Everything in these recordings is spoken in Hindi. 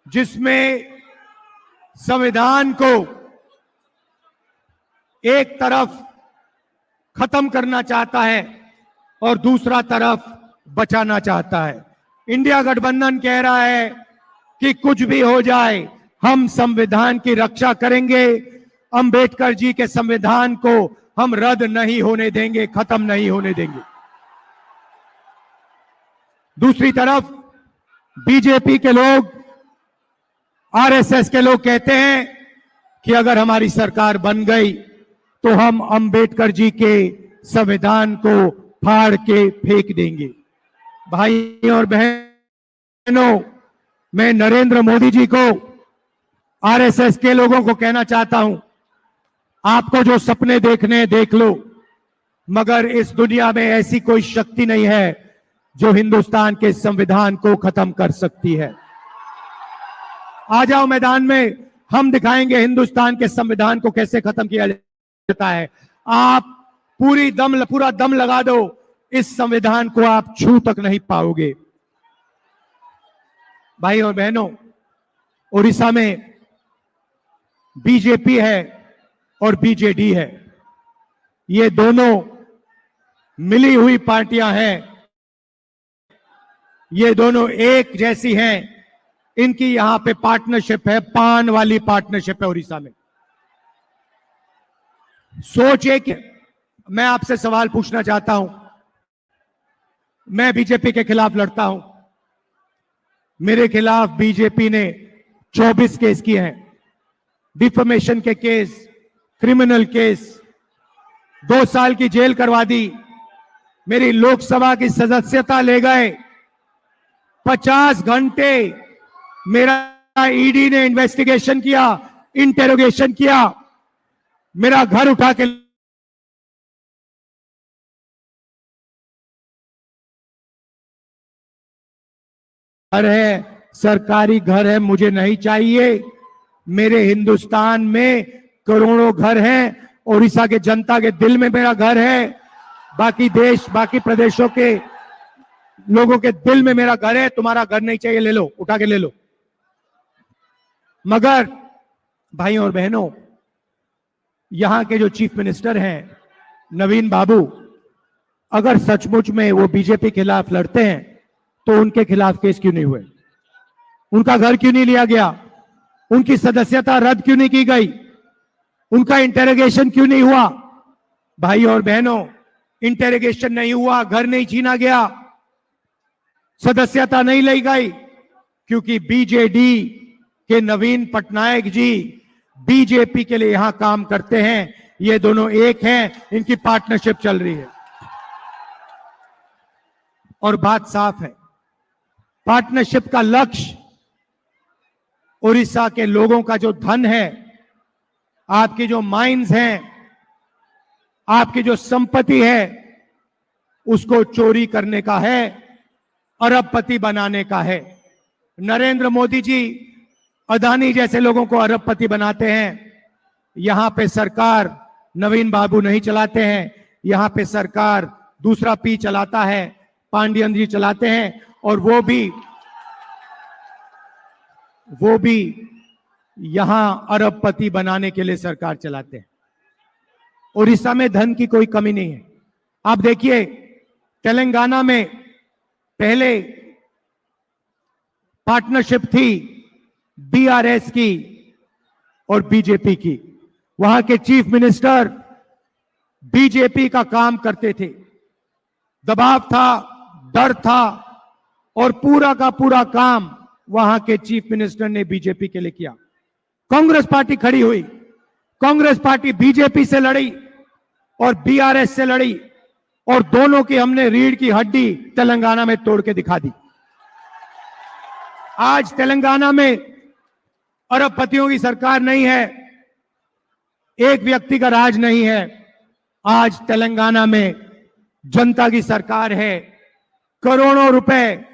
जिसमें संविधान को एक तरफ खत्म करना चाहता है और दूसरा तरफ बचाना चाहता है। इंडिया गठबंधन कह रहा है कि कुछ भी हो जाए हम संविधान की रक्षा करेंगे, अंबेडकर जी के संविधान को हम रद्द नहीं होने देंगे, खत्म नहीं होने देंगे। दूसरी तरफ बीजेपी के लोग, आरएसएस के लोग कहते हैं कि अगर हमारी सरकार बन गई तो हम अंबेडकर जी के संविधान को फाड़ के फेंक देंगे। भाई और बहनों, मैं नरेंद्र मोदी जी को, आरएसएस के लोगों को कहना चाहता हूं, आपको जो सपने देखने हैं देख लो, मगर इस दुनिया में ऐसी कोई शक्ति नहीं है जो हिंदुस्तान के संविधान को खत्म कर सकती है। आ जाओ मैदान में, हम दिखाएंगे हिंदुस्तान के संविधान को कैसे खत्म किया जाता है। आप पूरा दम लगा दो, इस संविधान को आप छू तक नहीं पाओगे। भाई और बहनों, उड़ीसा में बीजेपी है और बीजेडी है, ये दोनों मिली हुई पार्टियां हैं, ये दोनों एक जैसी हैं। इनकी यहां पे पार्टनरशिप है, पान वाली पार्टनरशिप है उड़ीसा में। सोचिए कि मैं आपसे सवाल पूछना चाहता हूं, मैं बीजेपी के खिलाफ लड़ता हूं, मेरे खिलाफ बीजेपी ने 24 केस किए हैं, डिफेमेशन के केस, क्रिमिनल केस, 2 साल की जेल करवा दी, मेरी लोकसभा की सदस्यता ले गए, 50 घंटे मेरा ईडी ने इन्वेस्टिगेशन किया, इंटेरोगेशन किया, मेरा घर उठा के घर है, सरकारी घर है, मुझे नहीं चाहिए। मेरे हिंदुस्तान में करोड़ों घर हैं, उड़ीसा के जनता के दिल में मेरा घर है, बाकी प्रदेशों के लोगों के दिल में मेरा घर है। तुम्हारा घर नहीं चाहिए, ले लो, उठा के ले लो। मगर भाइयों और बहनों, यहां के जो चीफ मिनिस्टर हैं नवीन बाबू, अगर सचमुच में वो बीजेपी के खिलाफ लड़ते हैं तो उनके खिलाफ केस क्यों नहीं हुए? उनका घर क्यों नहीं लिया गया? उनकी सदस्यता रद्द क्यों नहीं की गई? उनका इंटेरोगेशन क्यों नहीं हुआ? भाई और बहनों, इंटेरोगेशन नहीं हुआ, घर नहीं छीना गया, सदस्यता नहीं ली गई, क्योंकि बीजेडी के नवीन पटनायक जी बीजेपी के लिए यहां काम करते हैं। ये दोनों एक हैं, इनकी पार्टनरशिप चल रही है और बात साफ है, पार्टनरशिप का लक्ष्य उड़ीसा के लोगों का जो धन है, आपके जो माइंस हैं, आपकी जो संपत्ति है, उसको चोरी करने का है, अरबपति बनाने का है। नरेंद्र मोदी जी अदानी जैसे लोगों को अरबपति बनाते हैं। यहां पे सरकार नवीन बाबू नहीं चलाते हैं, यहां पे सरकार दूसरा पी चलाता है, पांडियन जी चलाते हैं, और वो भी यहां अरबपति बनाने के लिए सरकार चलाते हैं। उड़ीसा में धन की कोई कमी नहीं है। आप देखिए, तेलंगाना में पहले पार्टनरशिप थी बीआरएस की और बीजेपी की, वहां के चीफ मिनिस्टर बीजेपी का काम करते थे, दबाव था, डर था, और पूरा का पूरा काम वहां के चीफ मिनिस्टर ने बीजेपी के लिए किया। कांग्रेस पार्टी खड़ी हुई, कांग्रेस पार्टी बीजेपी से लड़ी और बीआरएस से लड़ी, और दोनों की हमने रीढ़ की हड्डी तेलंगाना में तोड़ के दिखा दी। आज तेलंगाना में अरबपतियों की सरकार नहीं है, एक व्यक्ति का राज नहीं है। आज तेलंगाना में जनता की सरकार है, करोड़ों रुपए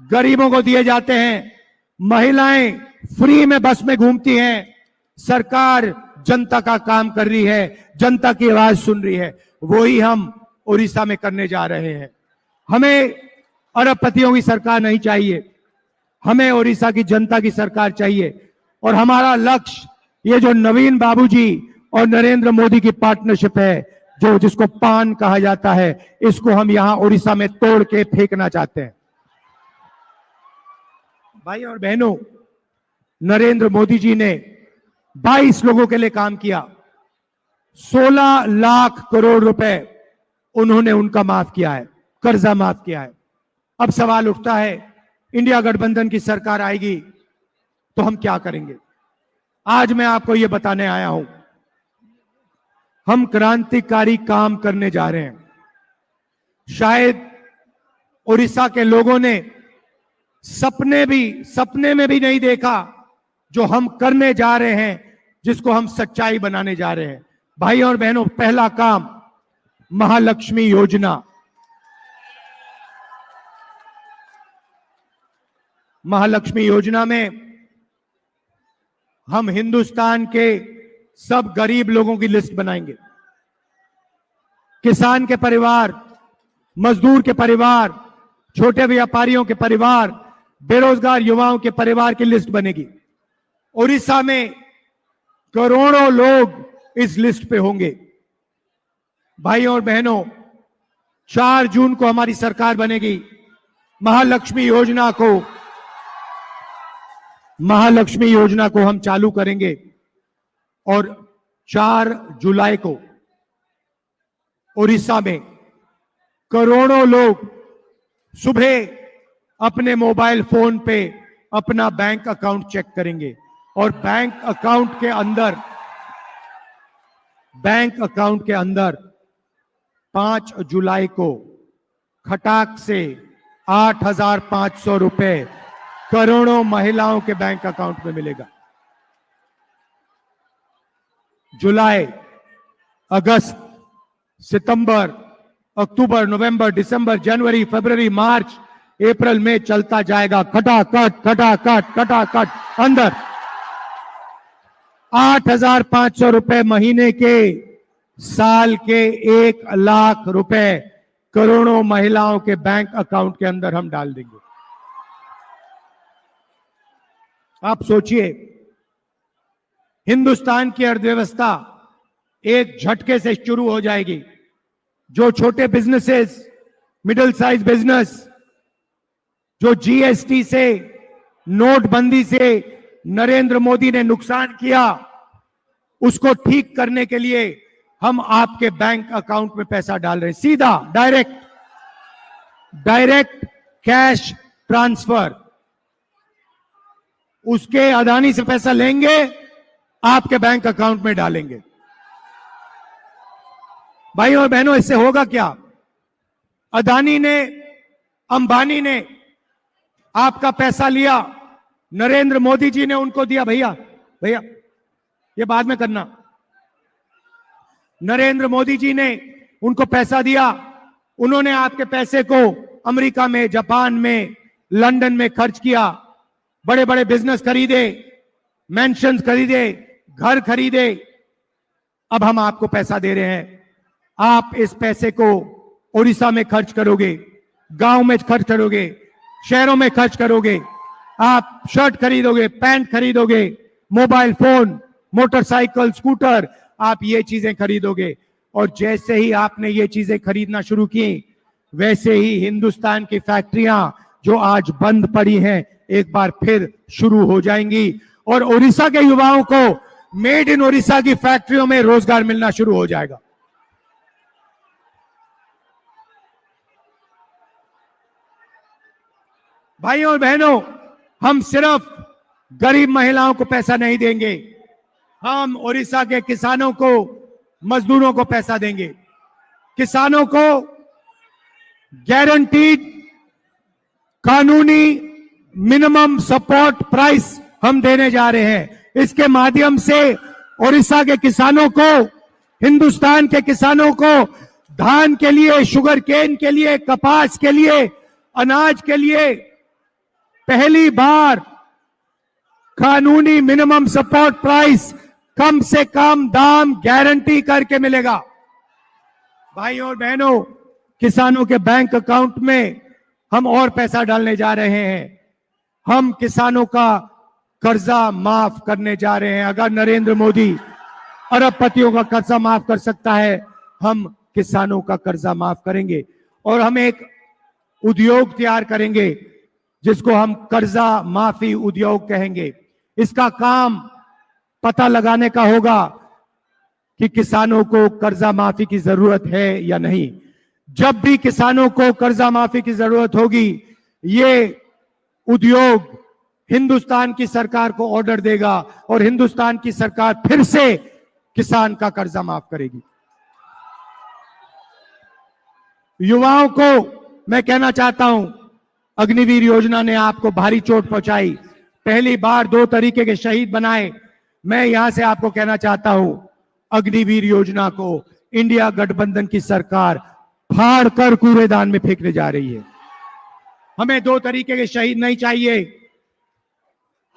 गरीबों को दिए जाते हैं, महिलाएं फ्री में बस में घूमती हैं, सरकार जनता का काम कर रही है, जनता की आवाज सुन रही है। वही हम उड़ीसा में करने जा रहे हैं। हमें अरबपतियों की सरकार नहीं चाहिए, हमें ओडिशा की जनता की सरकार चाहिए और हमारा लक्ष्य ये जो नवीन बाबूजी और नरेंद्र मोदी की पार्टनरशिप है, जो जिसको पान कहा जाता है, इसको हम यहां ओडिशा में तोड़ के फेंकना चाहते हैं। भाई और बहनों, नरेंद्र मोदी जी ने 22 लोगों के लिए काम किया, 16 लाख करोड़ रुपए उन्होंने उनका माफ किया है, कर्जा माफ किया है। अब सवाल उठता है, इंडिया गठबंधन की सरकार आएगी तो हम क्या करेंगे? आज मैं आपको यह बताने आया हूं, हम क्रांतिकारी काम करने जा रहे हैं। शायद उड़ीसा के लोगों ने सपने में भी नहीं देखा जो हम करने जा रहे हैं, जिसको हम सच्चाई बनाने जा रहे हैं। भाई और बहनों, पहला काम महालक्ष्मी योजना। महालक्ष्मी योजना में हम हिंदुस्तान के सब गरीब लोगों की लिस्ट बनाएंगे। किसान के परिवार, मजदूर के परिवार, छोटे व्यापारियों के परिवार, बेरोजगार युवाओं के परिवार की लिस्ट बनेगी। उड़ीसा में करोड़ों लोग इस लिस्ट पे होंगे। भाई और बहनों, 4 जून को हमारी सरकार बनेगी। महालक्ष्मी योजना को हम चालू करेंगे और 4 जुलाई को उड़ीसा में करोड़ों लोग सुबह अपने मोबाइल फोन पे अपना बैंक अकाउंट चेक करेंगे और बैंक अकाउंट के अंदर 5 जुलाई को खटाक से 8,500 रुपए करोड़ों महिलाओं के बैंक अकाउंट में मिलेगा। जुलाई, अगस्त, सितंबर, अक्टूबर, नवंबर, दिसंबर, जनवरी, फरवरी, मार्च, अप्रैल में चलता जाएगा। खटाखट अंदर 8,500 रुपए महीने के, साल के 1 लाख रुपए करोड़ों महिलाओं के बैंक अकाउंट के अंदर हम डाल देंगे। आप सोचिए, हिंदुस्तान की अर्थव्यवस्था एक झटके से शुरू हो जाएगी। जो छोटे बिजनेसेस, मिडिल साइज बिजनेस, जो जीएसटी से, नोटबंदी से नरेंद्र मोदी ने नुकसान किया, उसको ठीक करने के लिए हम आपके बैंक अकाउंट में पैसा डाल रहे हैं। सीधा डायरेक्ट कैश ट्रांसफर। उसके अदानी से पैसा लेंगे, आपके बैंक अकाउंट में डालेंगे। भाई और बहनों, इससे होगा क्या? अदानी ने, अंबानी ने आपका पैसा लिया, नरेंद्र मोदी जी ने उनको दिया। भैया ये बाद में करना। नरेंद्र मोदी जी ने उनको पैसा दिया, उन्होंने आपके पैसे को अमेरिका में, जापान में, लंदन में खर्च किया, बड़े बड़े बिजनेस खरीदे, मैंशंस खरीदे, घर खरीदे। अब हम आपको पैसा दे रहे हैं, आप इस पैसे को उड़ीसा में खर्च करोगे, गांव में खर्च करोगे, शहरों में खर्च करोगे। आप शर्ट खरीदोगे, पैंट खरीदोगे, मोबाइल फोन, मोटरसाइकिल, स्कूटर, आप ये चीजें खरीदोगे। और जैसे ही आपने ये चीजें खरीदना शुरू की, वैसे ही हिंदुस्तान की फैक्ट्रियां जो आज बंद पड़ी हैं, एक बार फिर शुरू हो जाएंगी और उड़ीसा के युवाओं को मेड इन उड़ीसा की फैक्ट्रियों में रोजगार मिलना शुरू हो जाएगा। भाइयों और बहनों, हम सिर्फ गरीब महिलाओं को पैसा नहीं देंगे, हम उड़ीसा के किसानों को, मजदूरों को पैसा देंगे। किसानों को गारंटीड कानूनी मिनिमम सपोर्ट प्राइस हम देने जा रहे हैं। इसके माध्यम से उड़ीसा के किसानों को, हिंदुस्तान के किसानों को धान के लिए, शुगर केन के लिए, कपास के लिए, अनाज के लिए पहली बार कानूनी मिनिमम सपोर्ट प्राइस, कम से कम दाम गारंटी करके मिलेगा। भाइयों और बहनों, किसानों के बैंक अकाउंट में हम और पैसा डालने जा रहे हैं। हम किसानों का कर्जा माफ करने जा रहे हैं। अगर नरेंद्र मोदी अरबपतियों का कर्जा माफ कर सकता है, हम किसानों का कर्जा माफ करेंगे। और हम एक उद्योग तैयार करेंगे जिसको हम कर्जा माफी उद्योग कहेंगे। इसका काम पता लगाने का होगा कि किसानों को कर्जा माफी की जरूरत है या नहीं। जब भी किसानों को कर्जा माफी की जरूरत होगी, ये उद्योग हिंदुस्तान की सरकार को ऑर्डर देगा और हिंदुस्तान की सरकार फिर से किसान का कर्जा माफ करेगी। युवाओं को मैं कहना चाहता हूं, अग्निवीर योजना ने आपको भारी चोट पहुंचाई, पहली बार 2 तरीके के शहीद बनाए। मैं यहां से आपको कहना चाहता हूं, अग्निवीर योजना को इंडिया गठबंधन की सरकार फाड़ कर कूड़ेदान में फेंकने जा रही है। हमें 2 तरीके के शहीद नहीं चाहिए।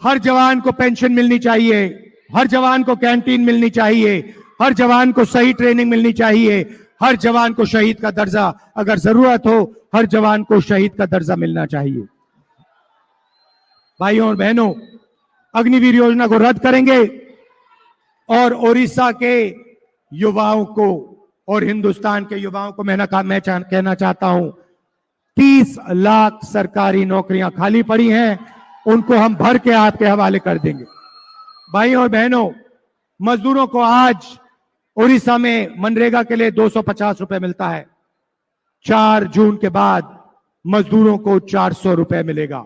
हर जवान को पेंशन मिलनी चाहिए, हर जवान को कैंटीन मिलनी चाहिए, हर जवान को सही ट्रेनिंग मिलनी चाहिए, हर जवान को शहीद का दर्जा, अगर जरूरत हो हर जवान को शहीद का दर्जा मिलना चाहिए। भाइयों और बहनों, अग्निवीर योजना को रद्द करेंगे और ओडिशा के युवाओं को और हिंदुस्तान के युवाओं को मैं कहना चाहता हूं, 30 लाख सरकारी नौकरियां खाली पड़ी हैं, उनको हम भर के आपके हवाले कर देंगे। भाइयों और बहनों, मजदूरों को आज उड़ीसा में मनरेगा के लिए 250 रुपए मिलता है। 4 जून के बाद मजदूरों को 400 रुपए मिलेगा।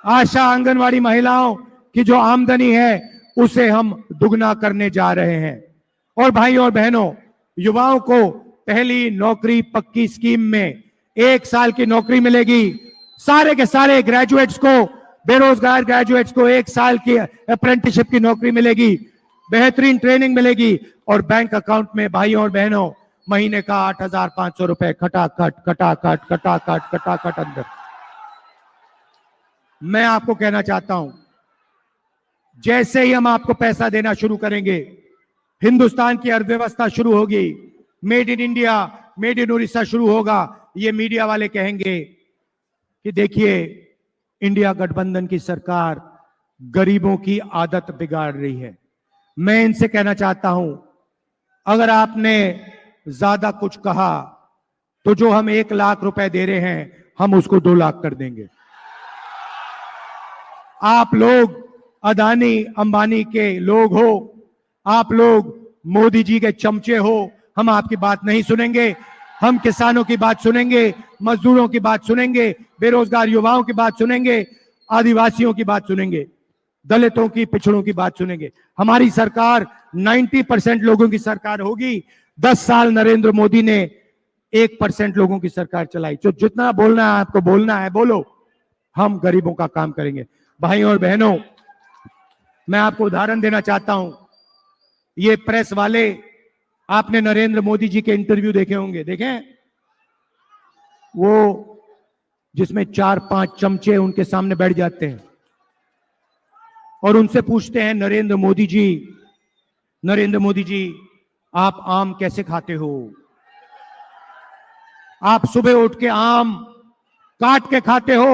आशा आंगनवाड़ी महिलाओं की जो आमदनी है उसे हम दुगना करने जा रहे हैं। और भाइयों और बहनों, युवाओं को पहली नौकरी पक्की स्कीम में 1 साल की नौकरी मिलेगी। सारे के सारे ग्रेजुएट्स को, बेरोजगार ग्रेजुएट्स को 1 साल की अप्रेंटिसशिप की नौकरी मिलेगी, बेहतरीन ट्रेनिंग मिलेगी और बैंक अकाउंट में भाइयों और बहनों महीने का 8,500 रुपए खटाखट अंदर। मैं आपको कहना चाहता हूं, जैसे ही हम आपको पैसा देना शुरू करेंगे, हिंदुस्तान की अर्थव्यवस्था शुरू होगी, made in India, made in Orissa शुरू होगा। ये मीडिया वाले कहेंगे कि देखिए इंडिया गठबंधन की सरकार गरीबों की आदत बिगाड़ रही है। मैं इनसे कहना चाहता हूं, अगर आपने ज्यादा कुछ कहा तो जो हम 1 लाख रुपए दे रहे हैं हम उसको 2 लाख कर देंगे। आप लोग अदानी अंबानी के लोग हो, आप लोग मोदी जी के चमचे हो, हम आपकी बात नहीं सुनेंगे। हम किसानों की बात सुनेंगे, मजदूरों की बात सुनेंगे, बेरोजगार युवाओं की बात सुनेंगे, आदिवासियों की बात सुनेंगे, दलितों की, पिछड़ों की बात सुनेंगे। हमारी सरकार 90% लोगों की सरकार होगी। 10 साल नरेंद्र मोदी ने 1% लोगों की सरकार चलाई। जो जितना बोलना है आपको बोलना है बोलो, हम गरीबों का काम करेंगे। भाइयों और बहनों, मैं आपको उदाहरण देना चाहता हूं। ये प्रेस वाले, आपने नरेंद्र मोदी जी के इंटरव्यू देखे होंगे, देखें? वो जिसमें 4-5 चमचे उनके सामने बैठ जाते हैं और उनसे पूछते हैं, नरेंद्र मोदी जी आप आम कैसे खाते हो? आप सुबह उठ के आम काट के खाते हो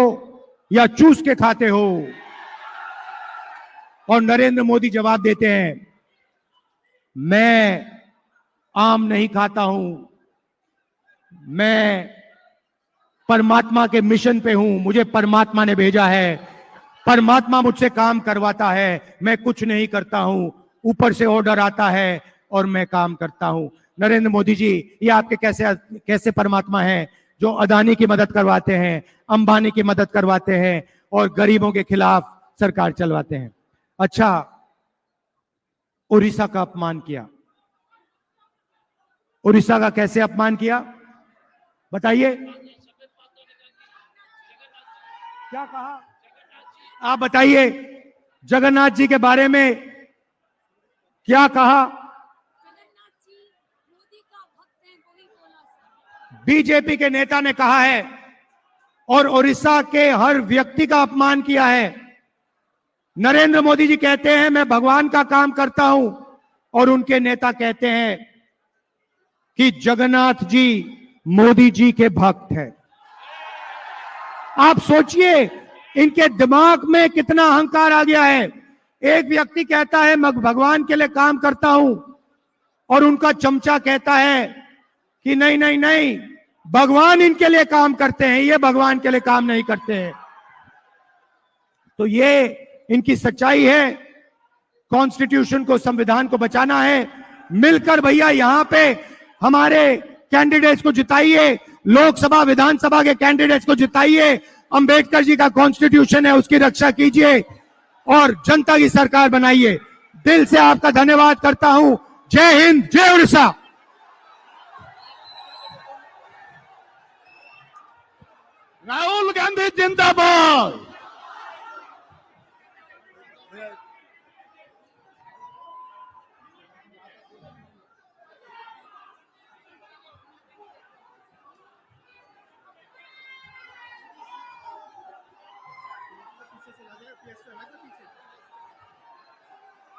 या चूस के खाते हो? और नरेंद्र मोदी जवाब देते हैं, मैं आम नहीं खाता हूं, मैं परमात्मा के मिशन पे हूं, मुझे परमात्मा ने भेजा है, परमात्मा मुझसे काम करवाता है, मैं कुछ नहीं करता हूं, ऊपर से ऑर्डर आता है और मैं काम करता हूं। नरेंद्र मोदी जी, ये आपके कैसे परमात्मा हैं जो अदानी की मदद करवाते हैं, अंबानी की मदद करवाते हैं और गरीबों के खिलाफ सरकार चलवाते हैं। अच्छा, उड़ीसा का अपमान किया। उड़ीसा का कैसे अपमान किया बताइए? क्या कहा आप बताइए? जगन्नाथ जी के बारे में क्या कहा? बीजेपी के नेता ने कहा है और उड़ीसा के हर व्यक्ति का अपमान किया है। नरेंद्र मोदी जी कहते हैं मैं भगवान का काम करता हूं और उनके नेता कहते हैं कि जगन्नाथ जी मोदी जी के भक्त हैं। आप सोचिए इनके दिमाग में कितना अहंकार आ गया है। एक व्यक्ति कहता है मैं भगवान के लिए काम करता हूं, और उनका चमचा कहता है कि नहीं नहीं नहीं, भगवान इनके लिए काम करते हैं, ये भगवान के लिए काम नहीं करते हैं। तो ये इनकी सच्चाई है। कॉन्स्टिट्यूशन को, संविधान को बचाना है। मिलकर भैया यहां पे हमारे कैंडिडेट्स को जिताइए, लोकसभा विधानसभा के कैंडिडेट्स को जिताइए। अंबेडकर जी का कॉन्स्टिट्यूशन है, उसकी रक्षा कीजिए और जनता की सरकार बनाइए। दिल से आपका धन्यवाद करता हूं। जय हिंद, जय उड़ीसा। राहुल गांधी जिंदाबाद। पीछे से लगे, पीछे से लगे, पीछे